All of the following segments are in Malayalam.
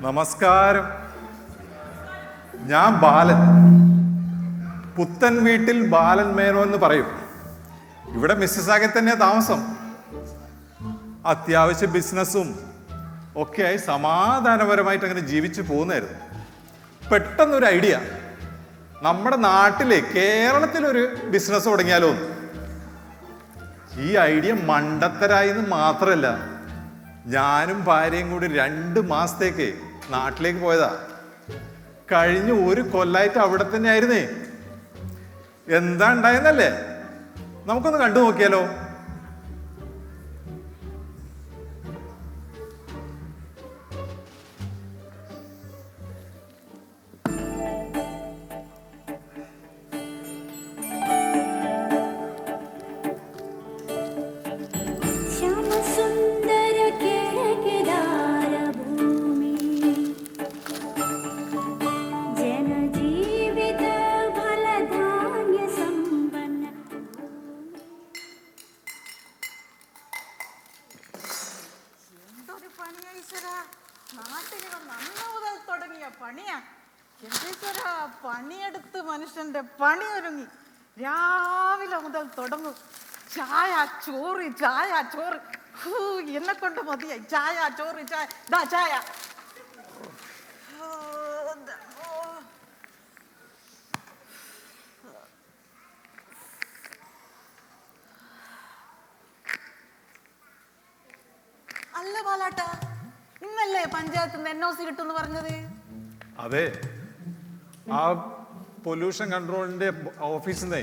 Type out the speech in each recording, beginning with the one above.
നമസ്കാരം. ഞാൻ ബാലൻ, പുത്തൻ വീട്ടിൽ ബാലൻ മേനോ എന്ന് പറയും. ഇവിടെ മിസ്സസാകെ തന്നെ താമസം. അത്യാവശ്യ ബിസിനസ്സും ഒക്കെയായി സമാധാനപരമായിട്ട് അങ്ങനെ ജീവിച്ചു പോകുന്നായിരുന്നു. പെട്ടെന്നൊരു ഐഡിയ, നമ്മുടെ നാട്ടിലെ കേരളത്തിലൊരു ബിസിനസ് തുടങ്ങിയാലോ. ഈ ഐഡിയ മണ്ടത്തരായിന്ന് മാത്രമല്ല, ഞാനും ഭാര്യയും കൂടി 2 മാസത്തേക്ക് നാട്ടിലേക്ക് പോയതാ. കഴിഞ്ഞ 1 കൊല്ലായിട്ട് അവിടെ തന്നെ ആയിരുന്നേ. എന്താ ഉണ്ടായെന്നല്ലേ, നമുക്കൊന്ന് കണ്ടു നോക്കിയാലോ. പണിയെടുത്ത് മനുഷ്യന്റെ പണി ഒരുങ്ങി രാവിലെ മുതൽ തുടങ്ങും. ചായ ചോറ് ചായ ചോറ്, എന്നെ കൊണ്ട് മതിയായി. ചായ ചോറ് ചായ, ദാ ചായ. അല്ല ബാലാട്ട, ഇന്നല്ലേ പഞ്ചായത്ത് നിന്ന് NOC കിട്ടുമെന്ന് പറഞ്ഞത്? അതെ, ആ പൊല്യൂഷൻ കൺട്രോളിന്റെ ഓഫീസിൽ നിന്നേ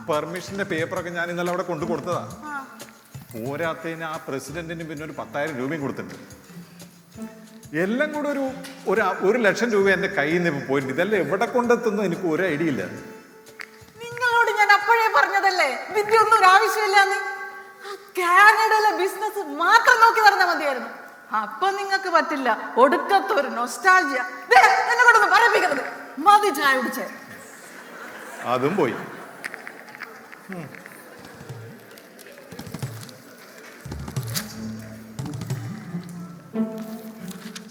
പെർമിഷന്റെ പേപ്പറൊക്കെ ഞാൻ ഇന്നലെ അവിടെ കൊണ്ടു കൊടുത്തതാ. പോരാത്തതിന് ആ പ്രസിഡന്റിന് പിന്നെ ഒരു 10,000 രൂപയും കൊടുത്തിട്ടുണ്ട്. എല്ലാം കൂടെ ഒരു 1,00,000 രൂപ എന്റെ കയ്യിൽ നിന്ന് പോയിട്ട് ഇതെല്ലാം എവിടെ കൊണ്ടെത്തുന്നു എനിക്ക് ഒരു ഐഡിയ ഇല്ല. നിങ്ങളോട് ഞാൻ അപ്പോഴേ പറഞ്ഞതല്ലേ വിദ്യ ഒന്നും ഒരു ആവശ്യമില്ലാന്ന്. കാനഡയിലെ ബിസിനസ് മാത്രം നോക്കി നടന്നാൽ മതിയായിരുന്നു. അപ്പൊ നിങ്ങൾക്ക് പറ്റില്ല. ഒടുക്കത്തൊരു നൊസ്റ്റാൾജിയ. എന്നെ കൊണ്ടൊന്ന് പറയിപ്പിക്കുന്നത്. മതി ചായ കുടിച്ചേ. അതും പോയി.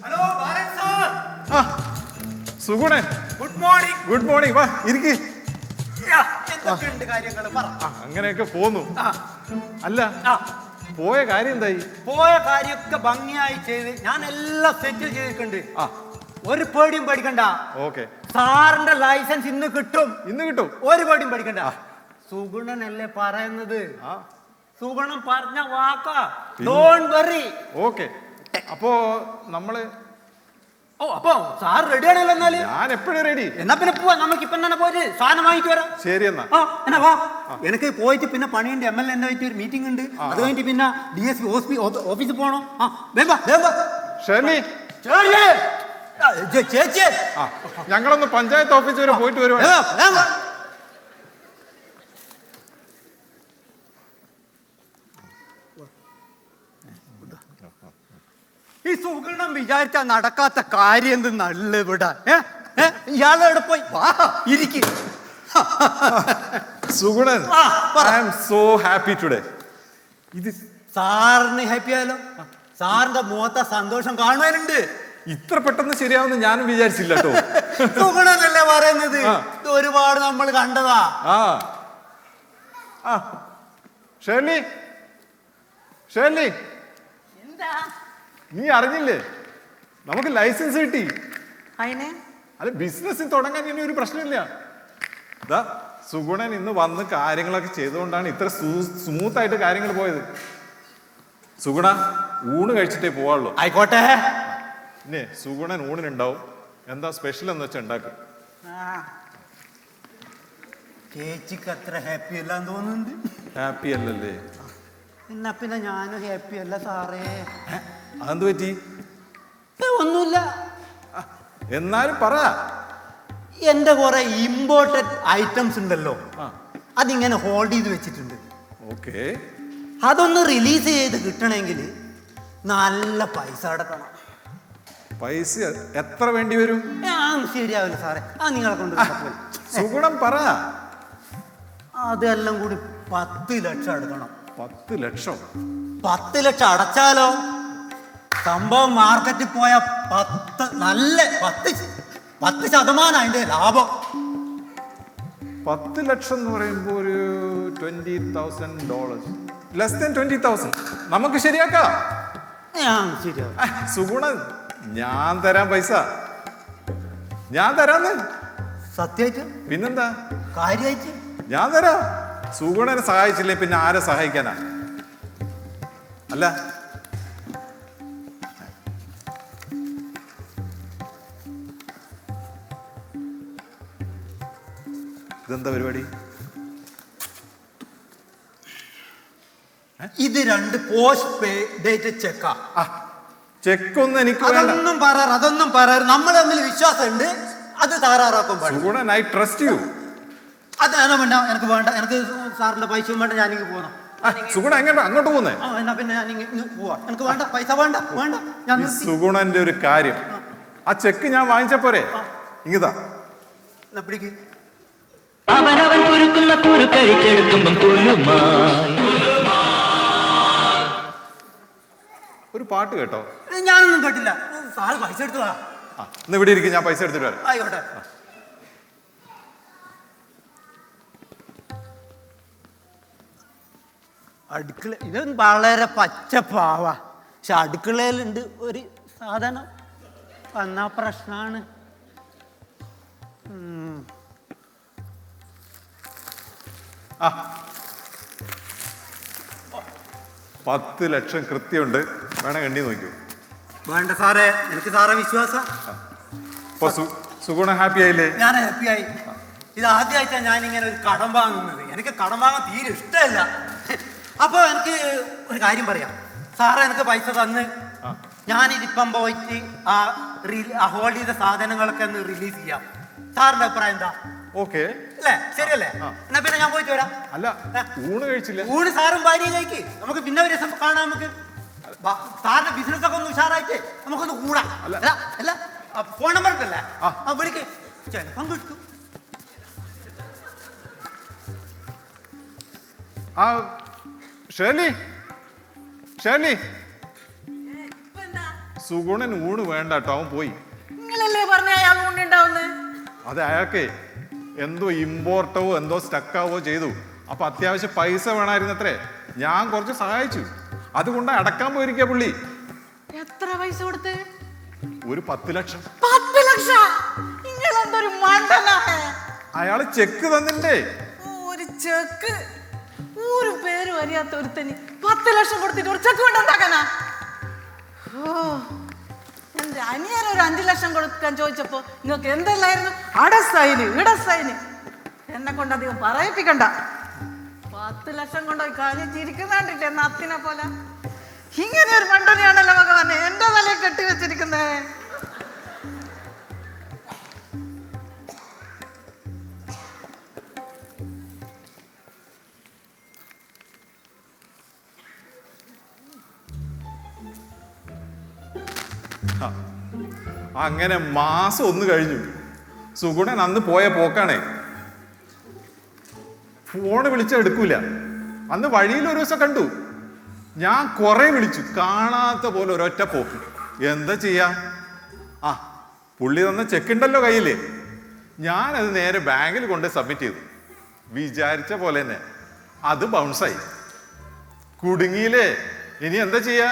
Hello Balan sir. Sugunan, good morning. Good morning. വാ ഇരിക്ക്. എന്തൊക്കെയുണ്ട് കാര്യങ്ങൾ പറ. അങ്ങനെയൊക്കെ പോന്നു. അല്ല, പോയ കാര്യം എന്തായി? പോയ കാര്യമൊക്കെ ഭംഗിയായി ചെയ്ത് ഞാൻ എല്ലാം സെറ്റിൽ ചെയ്തിട്ടുണ്ട്. ഒരു പേടിയും പേടിക്കണ്ട. ഓക്കെ, സാറിന്റെ ലൈസൻസ് ഇന്ന് കിട്ടും. ഇന്ന് കിട്ടും. ഒരു പേടിയും പേടിക്കണ്ട. സുഗുണനല്ലേ പറയുന്നത്. സുഗുണൻ പറഞ്ഞ വാക്കാ. Don't worry. ഓക്കെ, അപ്പോ നമ്മള് അപ്പൊ സാർ റെഡിയാണല്ലോ. എന്നാല് ഞാൻ എപ്പോഴും റെഡി. എന്നാ പിന്നെ പോവാ. നമുക്ക് ഇപ്പൊ തന്നെ പോയിട്ട് സാധനം വാങ്ങിട്ട് വരാം. ശരി എന്നാ. എന്നാ വാ. എനിക്ക് പോയിട്ട് പിന്നെ പണിയുണ്ട്. MLA ആയിട്ട് ഒരു മീറ്റിംഗ് ഉണ്ട്. അത് കഴിഞ്ഞിട്ട് പിന്നെ DSP ഓഫീസിൽ പോകണം. ഷെർലി, ചേച്ചി, ഞങ്ങളൊന്ന് പഞ്ചായത്ത് ഓഫീസ് വരെ പോയിട്ട് വരുവാ. ഈ സുഗുണം വിചാരിച്ച നടക്കാത്ത കാര്യം എന്ത് നല്ല വിടാൻ. ഇയാളെവിടെ പോയി? ഇരിക്കും. Sugunan, I am so happy today. ഇത് സാറിന് ഹാപ്പി ആയാലോ? സാറിന്റെ മുഖത്തെ സന്തോഷം കാണുവാനുണ്ട്. ഇത്ര പെട്ടെന്ന് ശരിയാവുന്ന ഞാനും വിചാരിച്ചില്ല കേട്ടോ. സുഗുണനല്ലേ പറയുന്നത്. ഇത് ഒരുപാട് നമ്മൾ കണ്ടതാ. ഷേർലി, ഷേർലി, എന്താ? നീ അറിഞ്ഞില്ലേ നമുക്ക് ലൈസൻസ് കിട്ടി? അതിന് അല്ല, ബിസിനസ് തുടങ്ങാൻ ഇനി ഒരു പ്രശ്നമില്ല. സുഗുണൻ ഇന്ന് വന്ന് കാര്യങ്ങളൊക്കെ ചെയ്തുകൊണ്ടാണ് ഇത്ര സ്മൂത്ത് ആയിട്ട് കാര്യങ്ങൾ പോയത്. സുഗുണ, ഊണ് കഴിച്ചിട്ടേ പോവാള്ളൂ. ആയിക്കോട്ടെ. പിന്നെ സുഗുണൻ ഊണിനുണ്ടാവും. എന്താ സ്പെഷ്യൽ എന്ന് വെച്ചാൽ ഉണ്ടാക്കും. ചേച്ചിക്ക് അത്ര ഹാപ്പി അല്ലാന്ന് തോന്നുന്നുണ്ട്. ഹാപ്പി അല്ലല്ലേ? എന്നാ പിന്നെ ഞാനും ഹാപ്പി അല്ല സാറേ. അതെന്ത് പറ്റി? ഒന്നുമില്ല. എന്നാലും പറ. എന്റെ കുറെ ഇമ്പോർട്ടഡ് ഐറ്റംസ് ഉണ്ടല്ലോ, അതിങ്ങനെ ഹോൾഡ് ചെയ്ത് വെച്ചിട്ടുണ്ട്. ഓക്കെ, അതൊന്ന് റിലീസ് ചെയ്ത് കിട്ടണമെങ്കിൽ നല്ല പൈസ അടക്കണം. പൈസ എത്ര വേണ്ടി വരും? ശരിയാവില്ല സാറേ, നിങ്ങളെ കൊണ്ട് സുഗുണം പറ. അതെല്ലാം കൂടി 10 ലക്ഷം എടുക്കണം. 10 ലക്ഷം? 10 ലക്ഷം അടച്ചാലോ സംഭവം മാർക്കറ്റിൽ പോയ 10% അതിന്റെ ലാഭം. 10 ലക്ഷം എന്ന് പറയുമ്പോൾ ഒരു $20,000, ലെസ് ദാൻ 20,000 നമുക്ക് ശരിയാക്കാം. ശരിയാ സുഗുണൻ, ഞാൻ തരാം പൈസ, ഞാൻ തരാന്ന്. സത്യമായിട്ട് പിന്നെന്താ, കാര്യമായിട്ട് ഞാൻ തരാം. സുഗുണനെ സഹായിച്ചില്ലേ പിന്നെ ആരെ സഹായിക്കാനാ? അല്ല ഇതെന്താ പരിപാടി? ഇത് 2 പോസ്റ്റ് ഡേറ്റ് ചെക്കാ. ചെക്കൊന്നും എനിക്ക് വേണ്ട. അതൊന്നും പറയാറ് നമ്മൾ തമ്മിൽ വിശ്വാസമുണ്ട്. അത് താറാറാക്കും. Sugunan, I trust you. അത് വേണ്ട, എനിക്ക് വേണ്ട. എനിക്ക് സാറിന്റെ പൈസയും വേണ്ട. ഞാനിങ്ങ് പോകണം. സുഗുണ എങ്ങോട്ട് അങ്ങോട്ട് പോകുന്നേ? എന്നാ പിന്നെ ഞാനിങ്ങ് പോവാ. എനിക്ക് വേണ്ട, പൈസ വേണ്ട. ഞാൻ സുഗുണന്റെ ഒരു കാര്യം, ആ ചെക്ക് ഞാൻ വാങ്ങിച്ചപ്പോരെ, ഇങ്ങതാ. പിടിക്ക്. അവനവൻ കുരുക്കുന്ന കുരുക്കഴിച്ചെടുക്കുമ്പം ഒരു പാട്ട് കേട്ടോ? ഞാനൊന്നും കേട്ടില്ല. സാറ് പൈസ എടുത്തതാ. ഇന്ന് ഇവിടെ ഇരിക്കും, ഞാൻ പൈസ എടുത്തിട്ട് വരാം. ആയിക്കോട്ടെ. അടുക്കള ഇത് വളരെ പച്ചപ്പാവാ. പക്ഷെ അടുക്കളയിലുണ്ട് ഒരു സാധനം വന്നാ പ്രശ്നമാണ്. 10 ലക്ഷം കൃത്യമുണ്ട്, വേണം എണ്ണി നോക്കൂ. വേണ്ട സാറേ, എനിക്ക് സാറെ വിശ്വാസം. അപ്പൊ സുഗുണ ഹാപ്പി ആയില്ലേ? ഞാൻ ഹാപ്പിയായി. ഇത് ആദ്യമായിട്ടാണ് ഞാൻ ഇങ്ങനെ ഒരു കടം വാങ്ങുന്നത്. എനിക്ക് കടം വാങ്ങാൻ തീരെ ഇഷ്ടമല്ല. അപ്പൊ എനിക്ക് ഒരു കാര്യം പറയാം. സാറ് എനിക്ക് പൈസ തന്ന് ഞാനിതിപ്പം പോയിട്ട് ആ ഹോൾഡ് ചെയ്ത സാധനങ്ങളൊക്കെ ഒന്ന് റിലീസ് ചെയ്യാം. സാറിന്റെ അഭിപ്രായം എന്താ? ഓക്കെ അല്ലേ? ശരിയല്ലേ? എന്നാ പിന്നെ ഞാൻ പോയിട്ട് വരാം. അല്ല, ഊണ് കഴിച്ചില്ല? ഊണ് സാറും ഭാര്യയിലേക്ക് നമുക്ക് പിന്നെ ഒരു ദിവസം കാണാം. നമുക്ക് സാറിന്റെ ബിസിനസ് ഒക്കെ ഒന്ന് ഉഷാറായിട്ട് നമുക്കൊന്ന് കൂടാം. അല്ല ഫോൺ നമ്പർ ഉണ്ടല്ലേ? വിളിക്ക്, ചിലപ്പം കിട്ടും. ഷേർലി, സുഗുണൻ ഊണ് വേണ്ട കേട്ടോ, അവൻ പോയി. നിങ്ങളല്ലേ പറഞ്ഞ അയാൾ ഊണുണ്ടാവുന്നത്? അത് അയാൾക്ക് എന്തോ ഇമ്പോർട്ടോ എന്തോ സ്റ്റക്കാവോ ചെയ്തു. അപ്പൊ അത്യാവശ്യം പൈസ വേണമായിരുന്നത്രേ. ഞാൻ കുറച്ച് സഹായിച്ചു, അതുകൊണ്ട് അടക്കാൻ പോയിരിക്കുക പുള്ളി. എത്ര പൈസ കൊടുത്ത്? ഒരു 10 ലക്ഷം. 10 ലക്ഷം? നിങ്ങൾ എന്തൊരു മണ്ടനാ. അയാള് ചെക്ക് തന്നില്ലേ? ഒരു ചെക്ക്, ഒരു പേര് അറിയാത്ത ഒരുത്തന് 10 ലക്ഷം കൊടുത്തിട്ട് ഒരു ചെക്ക് കൊണ്ടുണ്ടാക്കാനാ? എന്റെ അനിയൻ ഒരു 5 ലക്ഷം കൊടുക്കാൻ ചോദിച്ചപ്പോ നിങ്ങൾക്ക് എന്തെല്ലായിരുന്നു? അടസൈന് ഇടസൈന്. എന്നെ കൊണ്ട് അധികം പറയിപ്പിക്കണ്ട. 10 ലക്ഷം കൊണ്ടുപോയി കാണിച്ചിരിക്കുന്നുണ്ടില്ലേ നത്തിനെ പോലെ. ഇങ്ങനെ ഒരു മണ്ടനെയാണല്ലോ ഭഗവാനെ എന്റെ തലയിൽ കെട്ടിവെച്ചിരിക്കുന്നേ. അങ്ങനെ മാസം 1 കഴിഞ്ഞു. സുഗുണൻ അന്ന് പോയ പോക്കാണേ. ഫോണ് വിളിച്ചാൽ എടുക്കൂല. അന്ന് വഴിയിൽ ഒരു ദിവസം കണ്ടു. ഞാൻ കുറെ വിളിച്ചു, കാണാത്ത പോലെ ഒരൊറ്റ പോക്ക്. എന്താ ചെയ്യാ? പുള്ളി തന്ന ചെക്ക് ഉണ്ടല്ലോ കയ്യില്, ഞാനത് നേരെ ബാങ്കിൽ കൊണ്ട് സബ്മിറ്റ് ചെയ്തു. വിചാരിച്ച പോലെ തന്നെ അത് ബൗൺസായി. കുടുങ്ങിയില്ലേ? ഇനി എന്താ ചെയ്യാ?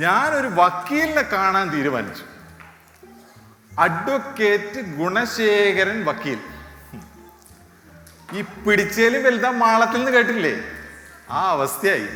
ഞാനൊരു വക്കീലിനെ കാണാൻ തീരുമാനിച്ചു. അഡ്വക്കേറ്റ് ഗുണശേഖരൻ വക്കീൽ. ഈ പിടിച്ചേലും വലുതാ മാളത്തിൽ നിന്ന് കേട്ടില്ലേ? ആ അവസ്ഥയായി.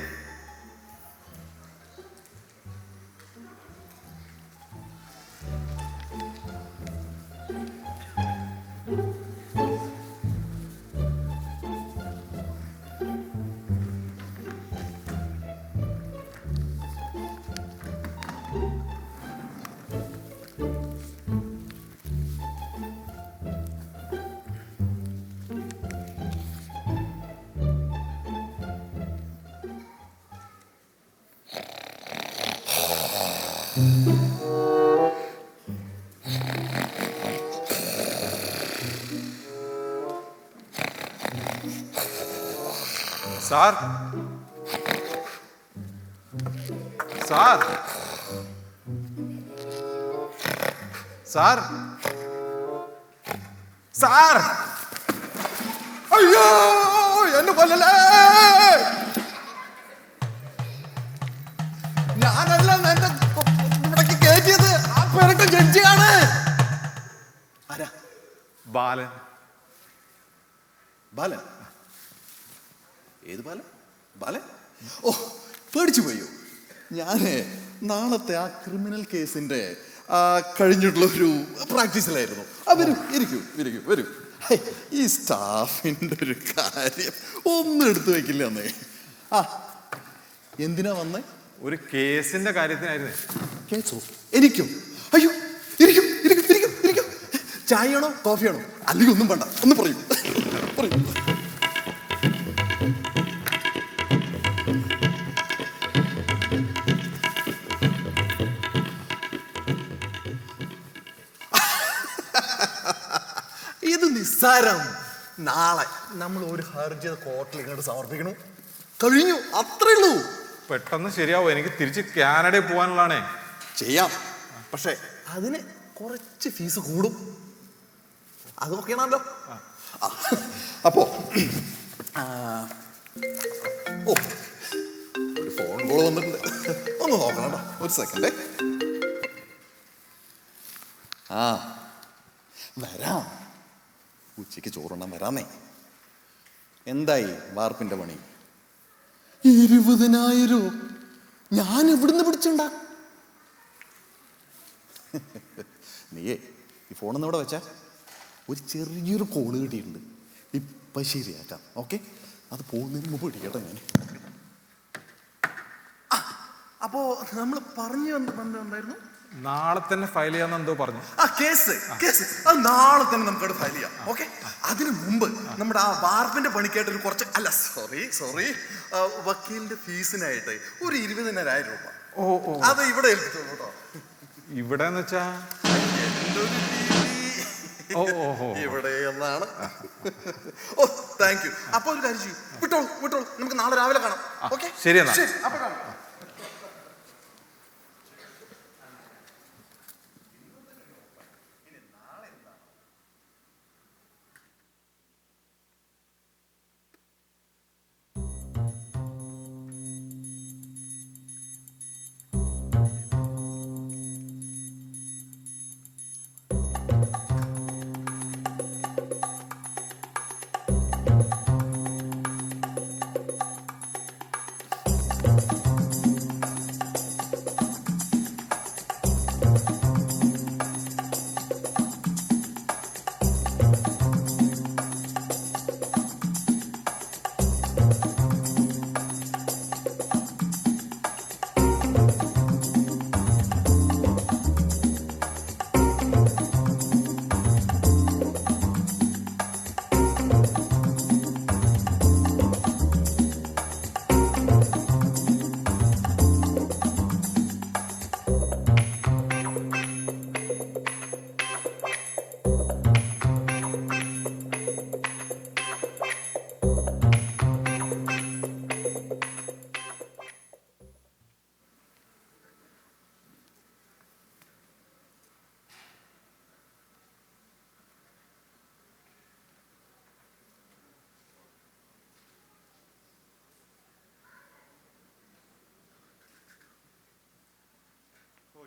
സാർ സാർ സാർ സാർ അയ്യോ എന്നെ കൊല്ലല്ലേ, ഞാനല്ല എന്നെ ഇവിടേക്ക് കയറ്റിയത്, ആ പിറക്ക ജഡ്ജിയാണ്. ആരാ? ബാലൻ. ബാലൻ? ഏത് ബാലൻ? ബാലൻ? ഓ, പേടിച്ചു പോയോ? ഞാന് നാളത്തെ ആ ക്രിമിനൽ കേസിന്റെ കഴിഞ്ഞിട്ടുള്ള ഒരു പ്രാക്ടീസിലായിരുന്നു. വരൂ, ഇരിക്കൂ, ഇരിക്കൂ, വരൂ. ഈ സ്റ്റാഫിന്റെ ഒരു കാര്യം ഒന്നും എടുത്തു വെക്കില്ല എന്നേ. ആ, എന്തിനാ വന്നേ? ഒരു കേസിന്റെ കാര്യത്തിനായിരുന്നു. കേസോ? എനിക്കും? അയ്യോ, ഇരിക്കും, ഇരിക്കും, ഇരിക്കും, ഇരിക്കും. ചായയാണോ കോഫിയാണോ? അല്ലെങ്കിൽ ഒന്നും വേണ്ട, ഒന്ന് പറയൂ, പറയൂ. ഇത് നിസ്സാരം. നാളെ നമ്മൾ ഒരു ഹർജി കോർട്ടിൽ ഇങ്ങോട്ട് സമർപ്പിക്കണം, കഴിഞ്ഞു, അത്രേ ഉള്ളൂ. പെട്ടെന്ന് ശരിയാവും, എനിക്ക് തിരിച്ച് കാനഡയിൽ പോകാനുള്ളതാണേ. ചെയ്യാം, പക്ഷെ അതിന് കുറച്ച് ഫീസ് കൂടും. അത് നോക്കണമല്ലോ. അപ്പോ ഓ, ഒരു ഫോൺ കോൾ വന്നിട്ടുണ്ട്, ഒന്ന് നോക്കണം കേട്ടോ, ഒരു സെക്കൻഡ്. ആ, വരാം, ഉച്ചയ്ക്ക് ചോറുണ്ണാൻ വരാന്നേ. എന്തായി വാർപ്പിന്റെ പണി? 20,000 ഞാൻ എവിടുന്ന് പിടിച്ചുണ്ടാ? നീയേ ഈ ഫോണൊന്നും ഇവിടെ വെച്ചാ, ഒരു ചെറിയൊരു കോള് കിട്ടിയിട്ടുണ്ട്, ഇപ്പൊ ശരിയാക്കാം. ഓക്കെ, അത് പോകുന്നതിന് മുമ്പ് പിടിക്കട്ടെ ഞാൻ. അപ്പോ നമ്മൾ പറഞ്ഞു വന്നിട്ടുണ്ടായിരുന്നു, നാളെ തന്നെ ഫയൽ ചെയ്യാന്ന് എന്തോ പറഞ്ഞു. ആ കേസ് അത് നാളെ തന്നെ നമുക്കവിടെ ഫയൽ ചെയ്യാം. ഓക്കെ, അതിനു മുമ്പ് നമ്മുടെ ആ വാർപ്പിന്റെ പണിക്കായിട്ട് ഒരു കുറച്ച്, അല്ല സോറി വക്കീലിന്റെ ഫീസിനായിട്ട് ഒരു 20,000 രൂപ. ഓ ഓ, അത് ഇവിടെ ഏൽപ്പിച്ചോളൂ കേട്ടോ. ഇവിടെ എന്ന് വെച്ചാ എൻ്റെ ഒരു ഓ ഓ ഓ, ഇവിടെ എന്നാണ്. ഓ, താങ്ക് യു. അപ്പൊ ഒരു കാര്യം ചെയ്യും, വിട്ടോളൂ, നമുക്ക് നാളെ രാവിലെ കാണാം. ഓക്കെ, ശരി എന്നാ. അപ്പൊ കാണാം.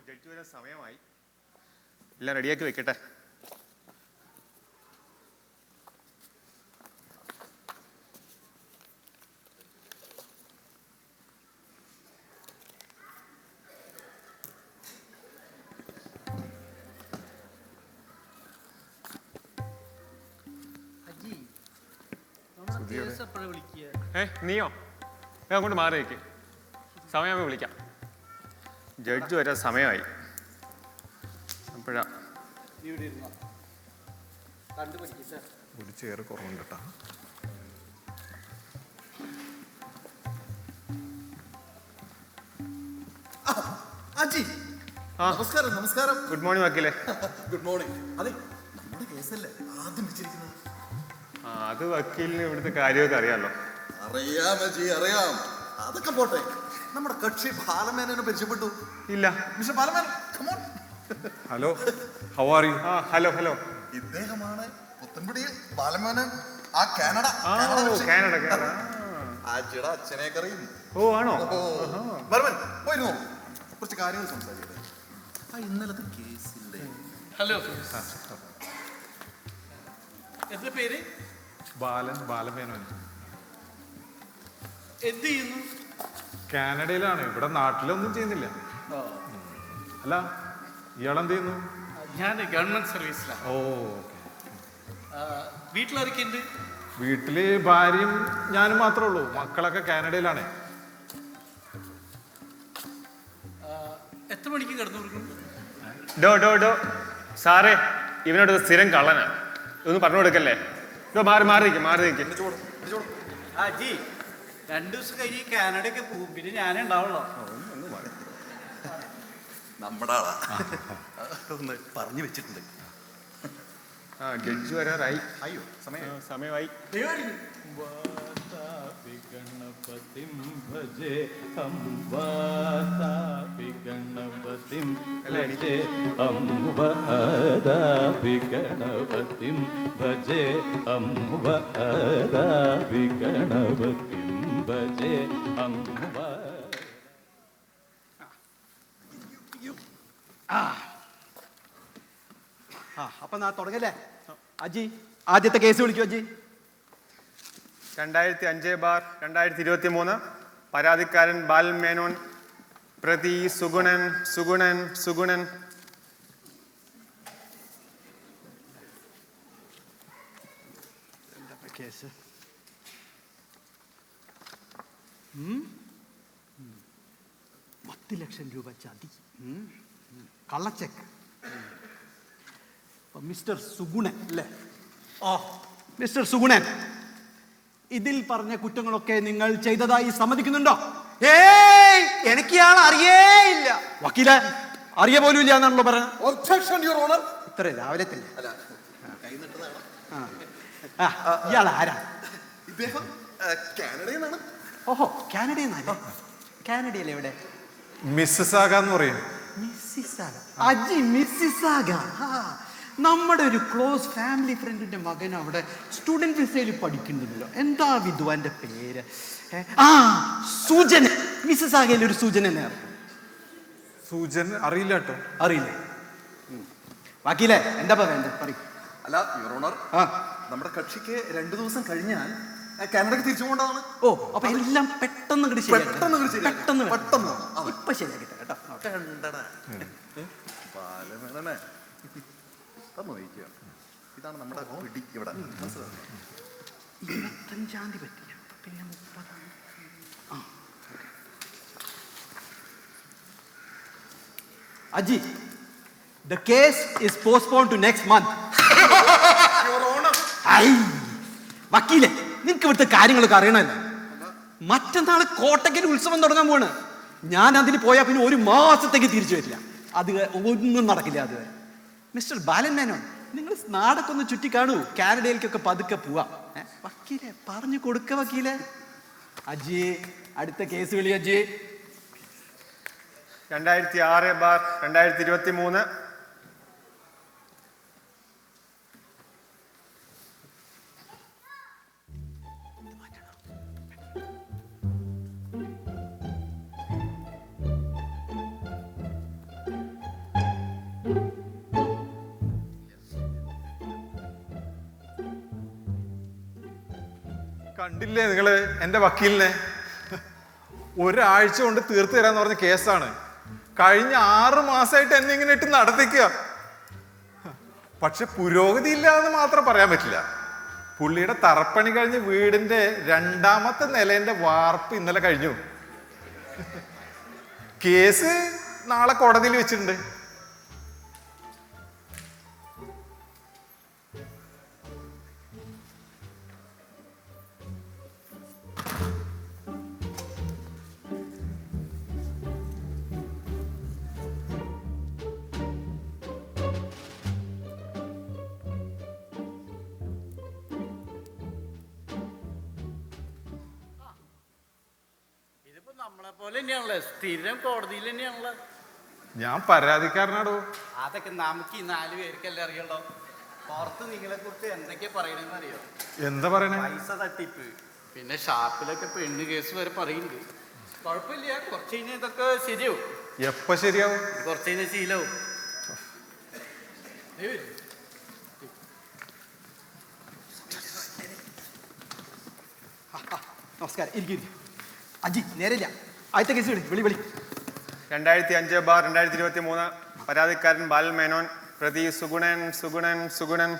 ജഡ്ജി വരാൻ സമയമായി, എല്ലാം റെഡിയാക്കി വെക്കട്ടെ. നീയോ? അങ്ങോട്ട് മാറി വയ്ക്ക്, സമയമാകുമ്പോൾ വിളിക്കാം. ജഡ്ജ് വരാൻ സമയമായി. അപ്പോഴാ ഒരു ചെയർ കുറവുണ്ട് കേട്ടാ. അജി, നമസ്കാരം. ഗുഡ് മോർണിംഗ് വക്കീലേ. Good morning. അതെ, നമ്മുടെ കേസല്ലേ ആദ്യം വെച്ചിരിക്കുന്നത്? അത് വക്കീലിന് ഇവിടുത്തെ കാര്യമൊക്കെ അറിയാമല്ലോ. അറിയാം അജി, അറിയാം. അതൊക്കെ പോട്ടെ, നമ്മുടെ കക്ഷി ബാലമേനോനെ പരിചയപ്പെട്ടു. ഇല്ല. Mister Balamenon, come on. Hello, how are you? Hello hello. ഇദ്ദേഹമാണ് പുത്തൻപുടിയിൽ ബാലമേനോൻ. ആ കാനഡ കാനഡ. ആച്ചിയുടെ അച്ഛനെ കറിയും. ഓ ആണോ? ബാലമേൻ പോയിരുന്നു, കുറച്ച് കാര്യങ്ങൾ സംസാരിക്കട്ടെ. ആ ഇന്നലത്തെ കേസിന്റെ ഹലോ, എന്താ പേര്? ബാലമേനോൻ. എന്ത് ചെയ്യുന്നു? കാനഡയിലാണ്, ഇവിടെ നാട്ടിലൊന്നും ചെയ്യുന്നില്ല. അല്ല, ഇയാളെന്ത് ചെയ്യുന്നു? ഞാൻ ഗവൺമെന്റ് സർവീസിലാണ്. ഓ, വീട്ടിലാരൊക്കെ ഉണ്ട്? വീട്ടില് ഭാര്യയും ഞാനും മാത്രമേ ഉള്ളൂ. മക്കളൊക്കെ കാനഡയിലാണ്. എത്ര മണിക്ക് കിടന്നു കൊടുക്കും? ഡോ സാറേ, ഇവനോട് സ്ഥിരം കള്ളനാ, ഇതൊന്നും പറഞ്ഞു കൊടുക്കല്ലേ. മാറി നിൽക്കും. അജി 2 ദിവസം കഴിഞ്ഞ് കാനഡയ്ക്ക് പോകും, പിന്നെ ഞാനേ ഉണ്ടാവുള്ളൂ. നമ്മുടെ ആളാ ഒന്ന് പറഞ്ഞു വെച്ചിട്ടുണ്ട്. ജഡ്ജി വരാറായി. അയ്യോ സമയമായി. ഗണപതിം ഭജേ അംബാതാപി ഗണപതിം ഭജേ അംബാതാപി ഗണപതിം ഭജേ അംബാതാപി ഗണപതിം ഭജേ അംബാ. അപ്പൊ ഞാൻ തുടങ്ങല്ലേ? അജി ആദ്യത്തെ കേസ് വിളിക്കൂ. അജി 2005/2023 പരാതിക്കാരൻ ബാലമേനോൻ, പ്രതി സുഗുണൻ. കേസ് 10 ലക്ഷം രൂപ ചതി, കള്ളച്ചെക്ക്. മിസ്റ്റർ സുഗുണൻ അല്ലേ? മിസ്റ്റർ സുഗുണൻ, ഇതിൽ പറഞ്ഞ കുറ്റങ്ങളൊക്കെ നിങ്ങൾ ചെയ്തതായി സമ്മതിക്കുന്നുണ്ടോ? ഏയ്, എനിക്ക് ഇയാൾ അറിയേയില്ല. വക്കീലെ, അറിയ പോലും ഇല്ല എന്നാണല്ലോ പറഞ്ഞത്. Objection your honour. ഇത്ര രാവിലെ തന്നെ ഇയാൾ ആരാ? ഇദ്ദേഹം കാനഡയിൽ നിന്നാണ്. ഓഹോ, കാനഡയിൽ നിന്നല്ലേ? കാനഡയിൽ എവിടെ? മിസ്സസാഗ എന്ന് പറയും. മിസ്സിസാഗ. അജി മിസ്സിസാഗ. നമ്മുടെ ഒരു ക്ലോസ് ഫാമിലി ഫ്രണ്ടിന്റെ മകൻ അവിടെ സ്റ്റുഡന്റ് വിസയിൽ പഠിക്കുന്നുണ്ടല്ലോ. എന്താ വിദ്വാന്റെ പേര്? സൂചന. മിസ്സിസാഗയിൽ ഒരു സൂചന. സൂചൻ അറിയില്ല കേട്ടോ. അറിയില്ല. ബാക്കിയില്ലേ എന്താ വേണ്ടത് പറയും. അല്ല യുവർ ഓണർ, നമ്മുടെ കക്ഷിക്ക് 2 ദിവസം കഴിഞ്ഞാൽ കാനഡയ്ക്ക് തിരിച്ചു പോകേണ്ടതാണ്. ഓ, അപ്പൊ എല്ലാം പെട്ടെന്ന് പെട്ടെന്ന് ഇപ്പൊ ശരിയാക്കി തരാം കേട്ടോ. ബാലമേനോനെ നോക്കുക, ഇതാണ് നമ്മുടെ പിടി ഇവിടെ. 25-ാം തീയതി പറ്റില്ല, പിന്നെ 30-ാം. Aji, the case is postponed to next month. വക്കീലെ, നിനക്ക് ഇവിടുത്തെ കാര്യങ്ങളൊക്കെ അറിയണമല്ലോ. മറ്റന്നാൾ കോട്ടയ്ക്കൽ ഉത്സവം തുടങ്ങാൻ പോവാണ്. ഞാൻ അതിന് പോയാൽ പിന്നെ 1 മാസത്തേക്ക് തിരിച്ചു വരില്ല. അത് ഒന്നും നടക്കില്ല അതുവരെ. മിസ്റ്റർ ബാലമേനോൻ, നിങ്ങൾ നാടൊക്കെ ഒന്ന് ചുറ്റി കാണൂ. കാനഡയിലേക്കൊക്കെ പതുക്കെ പോവാം. വക്കീലെ പറഞ്ഞു കൊടുക്ക. വക്കീലെ അജി, അടുത്ത കേസ് വിളി. അജി 2006/2023 കണ്ടില്ലേ നിങ്ങള് എന്റെ വക്കീലിനെ? ഒരാഴ്ച കൊണ്ട് തീർത്തു തരാന്ന് പറഞ്ഞ കേസാണ്. കഴിഞ്ഞ 6 മാസമായിട്ട് എന്നെ ഇങ്ങനെ ഇട്ട് നടത്തിക്കുക. പക്ഷെ പുരോഗതി ഇല്ല എന്ന് മാത്രം പറയാൻ പറ്റില്ല. പുള്ളിയുടെ തറപ്പണി കഴിഞ്ഞ് വീടിന്റെ 2ാമത്തെ നിലേന്റെ വാർപ്പ് ഇന്നലെ കഴിഞ്ഞു. കേസ് നാളെ കോടതിയിൽ വെച്ചിട്ടുണ്ട്. നമ്മളെ നമ്മളെ പോലെ തന്നെയാണല്ലേ, സ്ഥിരം കോടതിയിൽ തന്നെയാണല്ലോ. ഞാൻ പരാതിക്കാരനാടോ. അതൊക്കെ നമുക്ക് ഈ 4 പേർക്കല്ലേ അറിയണ്ടോ. പുറത്ത് നിങ്ങളെ കുറിച്ച് എന്തൊക്കെയാ പറയണെന്ന് അറിയോ? എന്താ പറയണേ? പൈസ തട്ടിപ്പ്, പിന്നെ ഷാപ്പിലൊക്കെ പെണ്ണ് കേസ് വരെ പറയുന്നുണ്ട്. കുഴപ്പമില്ല, കുറച്ച് കഴിഞ്ഞാൽ ഇതൊക്കെ ശരിയാവും. എപ്പ ശരിയാവും? കുറച്ച് കഴിഞ്ഞാൽ ശീലവും. നമസ്കാരം, ഇരിക്കും. അജി നേരില്ല, ആദ്യത്തെ കേസ് വിളി വിളി. 2005/2023 പരാതിക്കാരൻ ബാലൻ മേനോൻ, പ്രതി സുഗുണൻ സുഗുണൻ സുഗുണൻ.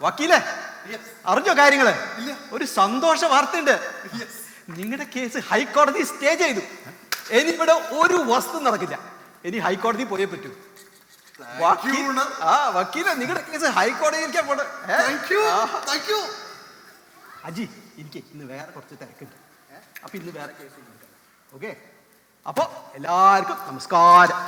വക്കീലേ, അറിഞ്ഞോ കാര്യങ്ങള്? ഒരു സന്തോഷ വാർത്തയുണ്ട്. നിങ്ങളുടെ കേസ് ഹൈക്കോടതി സ്റ്റേ ചെയ്തു. ഇനി ഇവിടെ ഒരു വസ്തു നടക്കില്ല. ഇനി ഹൈക്കോടതി പോയേ പറ്റൂ. വക്കീല, നിങ്ങളുടെ കേസ് ഹൈക്കോടതിയിലേക്ക് പോട്ടെ. അജി, എനിക്ക് ഇന്ന് വേറെ കുറച്ച് തിരക്കുണ്ട്. അപ്പൊ ഇന്ന് വേറെ കേസ് ഓക്കെ. അപ്പൊ എല്ലാവർക്കും നമസ്കാരം.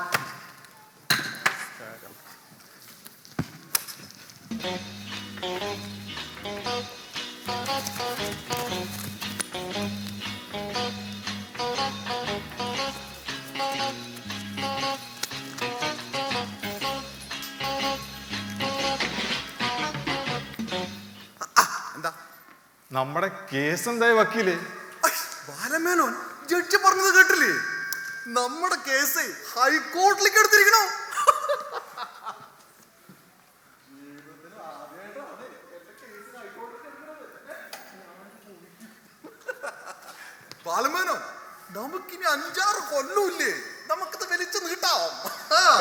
നമ്മുടെ കേസ് എന്തായി വക്കീല്? ബാലമേനോൻ, ജഡ്ജി പറഞ്ഞത് കേട്ടില്ലേ? നമ്മുടെ കേസ് ഹൈക്കോടതിയിലേക്ക് എടുത്തിരിക്കണോ? ബാലമേനോൻ, നമുക്കിനി 5-6 കൊല്ലമില്ലേ? നമുക്കത് വലിച്ചു നീട്ടാം.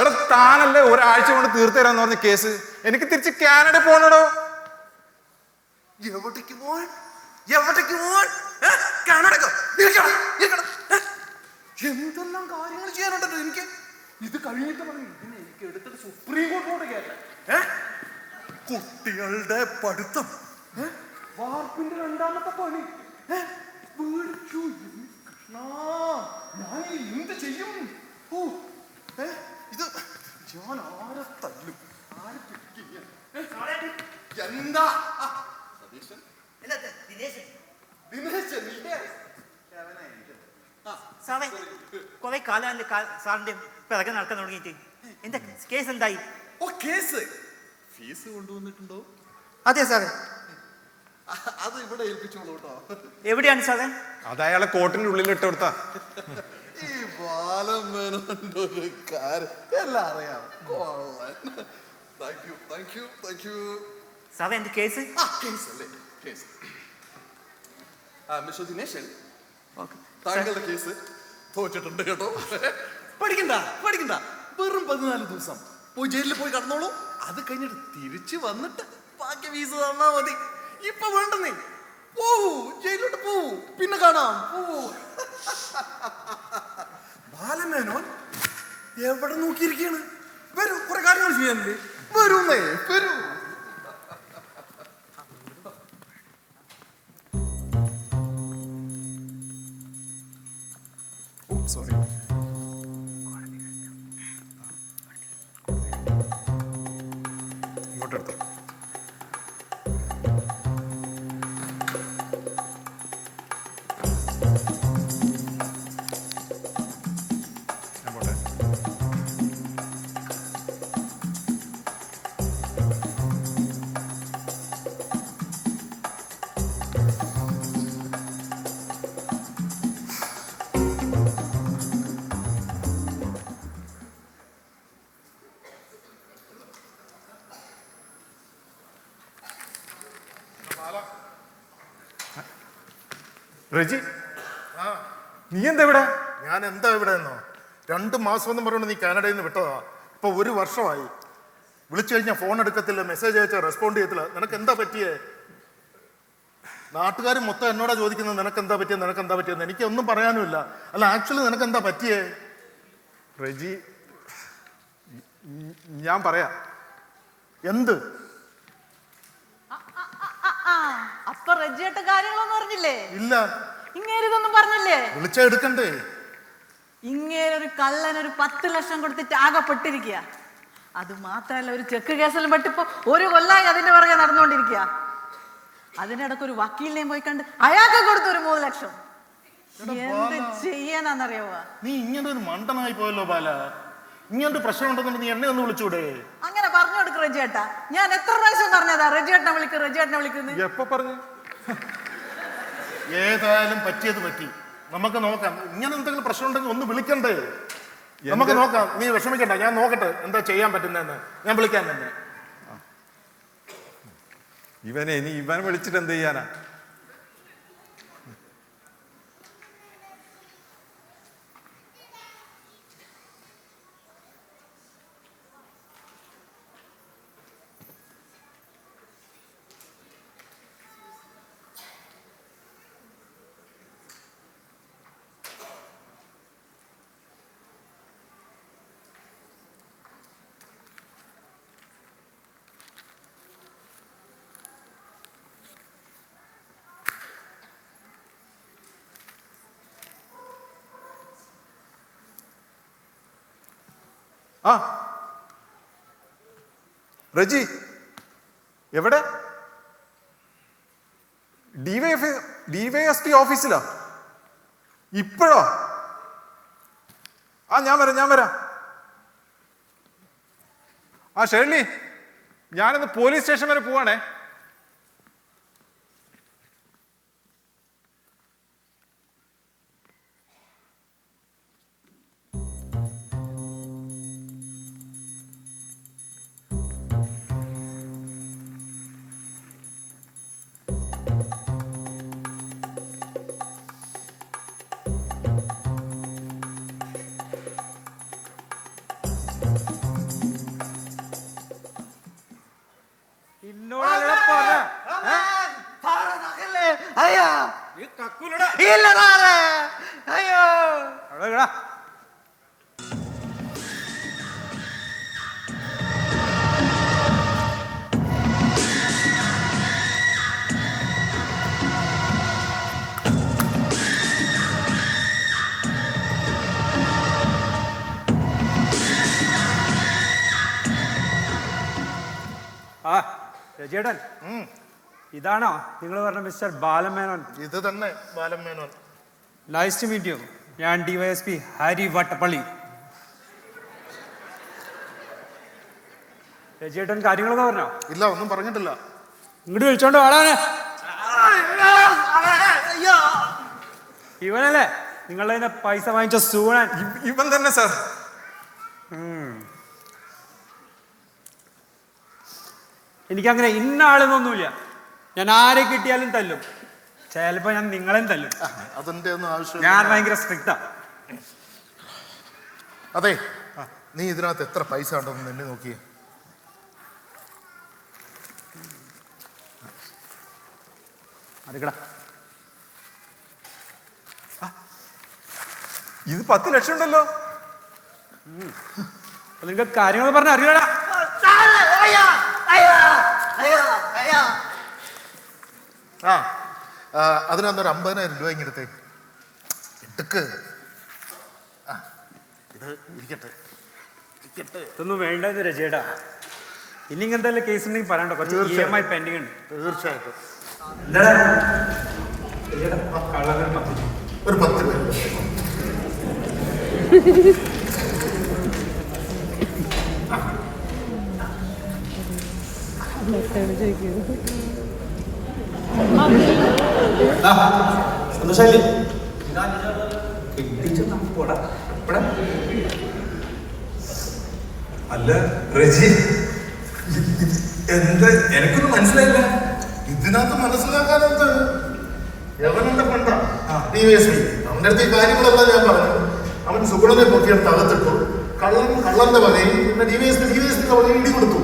എടാ, താനല്ലേ ഒരാഴ്ച കൊണ്ട് തീർത്തു തരാന്ന് പറഞ്ഞ കേസ്. എനിക്ക് തിരിച്ച് കാനഡ പോണോ? എവിടേക്ക് പോവാൻ? എവിടേക്ക് പോവാൻ? കാനഡക്കോ? എന്തെല്ലാം കാര്യങ്ങൾ ചെയ്യാനുണ്ടല്ലോ എനിക്ക്. ഇത് കഴിഞ്ഞിട്ട് പറയും എനിക്ക് എടുത്തിട്ട് സുപ്രീം കോടതിയോട് കേട്ടെ. കുട്ടികളുടെ പഠിത്തം, വാർപ്പിന്റെ 2ാമത്തെ പണി, കൃഷ്ണ, ഞാൻ എന്ത് ചെയ്യും? ഇത് ഞാൻ ആരെ തല്ലും, ആരെ പിക്ക് ചെയ്യാൻ? എന്താ സാറേ, കുറെ കാലം സാറിന്റെ പിറകെ നടക്കാൻ തുടങ്ങിയിട്ട് എന്താ കേസ് എന്തായി? ഓ, കേസ് ഫീസ് കൊണ്ടുവന്നിട്ടുണ്ടോ? അതെ സാറേ. അത് ഇവിടെ ഏൽപ്പിച്ചോളൂ കേട്ടോ. എവിടെയാണ് സാറേ? അത് അയാളെ കോട്ടിന്റെ ഉള്ളിൽ ഇട്ട് കൊടുത്താ. ഈ ബാലമേനോന്റെ ഒരു കാര്യം എല്ലാം അറിയാം. Thank you. സാറേ, എന്റെ കേസ് കേസ് അല്ലേ? കേസ് മിസ്റ്റർ ദിനേശൻ, താങ്കളുടെ കേസ് തോറ്റിട്ടുണ്ട് കേട്ടോ. പഠിക്കണ്ട. വെറും 14 ദിവസം പോയി ജയിലിൽ പോയി കടന്നോളൂ. അത് കഴിഞ്ഞിട്ട് തിരിച്ചു വന്നിട്ട് ബാക്കി ഫീസ് തന്നാ മതി. ഇപ്പൊ വേണ്ടെന്നേ, പോവൂ, ജയിലിലോട്ട് പോവൂ, പിന്നെ കാണാം, പോവൂ. ബാലമേനോൻ എവിടെ നോക്കിയിരിക്കാണ്? വരൂ, കുറെ കാര്യങ്ങൾ ചെയ്യാനില്ലേ? വരൂന്നേ, വരൂ. സോറി. ഇങ്ങോട്ടെടുത്തോ. ഞാൻ പോട്ടെ. റെജി, നീ എന്താ ഇവിടെ? ഞാൻ എന്താ ഇവിടെ എന്നോ? 2 മാസം എന്ന് പറഞ്ഞുകൊണ്ട് നീ കാനഡയിൽ നിന്ന് വിട്ടതാ. ഇപ്പൊ 1 വർഷമായി. വിളിച്ചു കഴിഞ്ഞാൽ ഫോൺ എടുക്കത്തില്ല, മെസ്സേജ് അയച്ചാൽ റെസ്പോണ്ട് ചെയ്യത്തില്ല. നിനക്ക് എന്താ പറ്റിയേ? നാട്ടുകാർ മൊത്തം എന്നോടാ ചോദിക്കുന്നത് നിനക്ക് എന്താ പറ്റിയെന്ന്. എനിക്കൊന്നും പറയാനുമില്ല. അല്ല, ആക്ച്വലി നിനക്ക് എന്താ പറ്റിയേ? റെജി, ഞാൻ പറയാം. എന്ത്? അപ്പൊ റെജിയായിട്ട് കാര്യങ്ങളൊന്നും അറിഞ്ഞില്ലേ? ഇല്ല. ഇങ്ങേരിതൊന്നും പറഞ്ഞില്ലേ? വിളിച്ചാ എടുക്കണ്ടേ? ഇങ്ങേരൊരു കള്ളനൊരു 10 ലക്ഷം കൊടുത്തിട്ട് ആകെപ്പെട്ടിരിക്കുക. അത് മാത്രല്ല, ഒരു ചെക്ക് കേസിലും പെട്ടിപ്പോ 1 കൊല്ലായി അതിന്റെ പുറകെ നടന്നുകൊണ്ടിരിക്കുക. അതിനിടക്ക് ഒരു വക്കീലിനെയും പോയി കണ്ട് അയാൾക്ക് കൊടുത്തു ഒരു 3 ലക്ഷം. എന്ത് ചെയ്യാനാന്നറിയാവോ? നീ ഇങ്ങനെ ഒരു മണ്ടനായി പോയല്ലോ ബാല. ഇങ്ങനൊരു പ്രശ്നം ഉണ്ടെന്നുണ്ട് നീ എന്നെ ഒന്ന് വിളിച്ചൂടെ? അങ്ങനെ പറഞ്ഞു കൊടുക്ക് റെജിയേട്ടാ. ഞാൻ എത്ര പ്രാവശ്യം പറഞ്ഞതാ റെജിയേട്ടനെ വിളിക്കുന്നത്. എപ്പോ പറഞ്ഞു? ഏതായാലും പറ്റിയത് പറ്റി. നമുക്ക് നോക്കാം. ഇങ്ങനെ എന്തെങ്കിലും പ്രശ്നം ഉണ്ടെങ്കിൽ ഒന്ന് വിളിക്കണ്ടേ? നമുക്ക് നോക്കാം. നീ വിഷമിക്കണ്ട, ഞാൻ നോക്കട്ടെ എന്താ ചെയ്യാൻ പറ്റുന്നതെന്ന്. ഞാൻ വിളിക്കാൻ തന്നെ. ഇവൻ വിളിച്ചിട്ട് എന്ത് ചെയ്യാനാ? ആ റജി എവിടെ? ഡിവൈഎസ്പി ഓഫീസിലാ? ഇപ്പോഴോ? ആ ഞാൻ വരാം. ആ ഷേർലി, ഞാനിന്ന് പോലീസ് സ്റ്റേഷൻ വരെ പോവാണേ. രജേട്ടൻ, ഇതാണോ നിങ്ങൾ പറഞ്ഞ മിസ്റ്റർ ബാലമേനോൻ? ഇത് തന്നെ Balamenon. Nice to meet you. ഞാൻ ഡിവൈഎസ്പി ഹരി വട്ടപ്പള്ളി. രജേട്ടൻ കാര്യങ്ങളൊക്കെ പറഞ്ഞോ? ഇല്ല, ഒന്നും പറഞ്ഞിട്ടില്ല. ഇങ്ങോട്ട് വിളിച്ചോണ്ട് വാടാനെ. ഇവനല്ലേ നിങ്ങളുടെ പൈസ വാങ്ങിച്ച സൂണൻ? ഇവൻ തന്നെ സാർ. എനിക്കങ്ങനെ ഇന്ന ആളെന്നൊന്നുമില്ല. ഞാൻ ആരെ കിട്ടിയാലും തല്ലും. ചിലപ്പോ ഞാൻ നിങ്ങളെയും തല്ലും. അതിന്റെ ഒന്നും ആവശ്യം. ഞാൻ ഭയങ്കര സ്ട്രിക്റ്റാ. അതെ, നീ ഇതിനകത്ത് എത്ര പൈസ ഉണ്ടെന്ന് എന്നെ നോക്കിയേ. അടുക്കടാ. ഇത് 10 ലക്ഷം ഉണ്ടല്ലോ. നിങ്ങൾക്ക് കാര്യങ്ങൾ പറഞ്ഞ അറിയടാ. അതിനൊന്നൊരു 50,000 രൂപ ഇങ്ങനത്തെ എടുക്ക്. ഇത് ഇരിക്കട്ടെ. ഇതൊന്നും വേണ്ടത് രജേട്ടാ. ഇനി ഇങ്ങനത്തെ കേസ് ഉണ്ടെങ്കിൽ പറയണ്ടോ? കുറച്ച് EMI പെൻഡിങ് ഉണ്ട്. തീർച്ചയായിട്ടും. ഒരു 10 രൂപ. സന്തോഷായില്ലേ? അല്ല റജി, എന്ത് എനിക്കൊന്നും മനസ്സിലായില്ല. ഇതിനകത്ത് മനസ്സിലാക്കാൻ എന്ത്? എവനെന്റെ പണ്ട ഡിവൈഎസ്പി. അവന്റെ അടുത്ത് ഈ കാര്യങ്ങളെല്ലാം ഞാൻ പറഞ്ഞു. അവൻ സുഗുണനെ പൊക്കിയെടുത്ത് അകത്തിട്ടു. കള്ളന്റെ വകയും പിന്നെ ഡിവൈഎസ്പിന്റെ വകയും ഇടി കൊടുത്തു.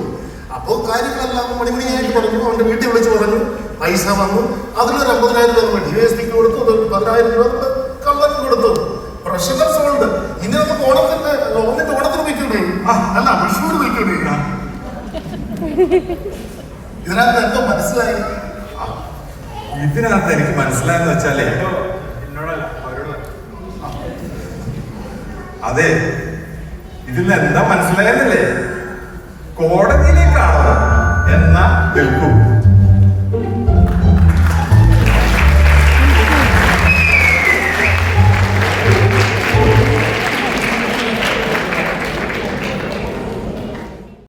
അപ്പോൾ കാര്യങ്ങളെല്ലാം മണിമണിയായിട്ട് പറഞ്ഞു. അവന്റെ വീട്ടിൽ വിളിച്ച് പറഞ്ഞു പൈസ വന്നു. അതിലൊരു 50,000 രൂപ ഡിവൈഎസ്പിക്ക് കൊടുത്തു. 10,000 രൂപ കള്ളനും കൊടുത്തു. പ്രശ്നം സോൾഡ്. ഇനി നമുക്ക് ഓണത്തിന് വയ്ക്കൂടെ? അല്ല, വിഷുവിന് വയ്ക്കൂടെ? ഇതിനകത്ത് എന്തോ മനസ്സിലായി? ഇതിനകത്ത് എനിക്ക് മനസ്സിലായെന്ന് വെച്ചാലേ, അതെ, ഇതിൽ എന്താ മനസ്സിലായെന്നല്ലേ? കോടതിയിലേക്കാണോ എന്നാ നിൽക്കും.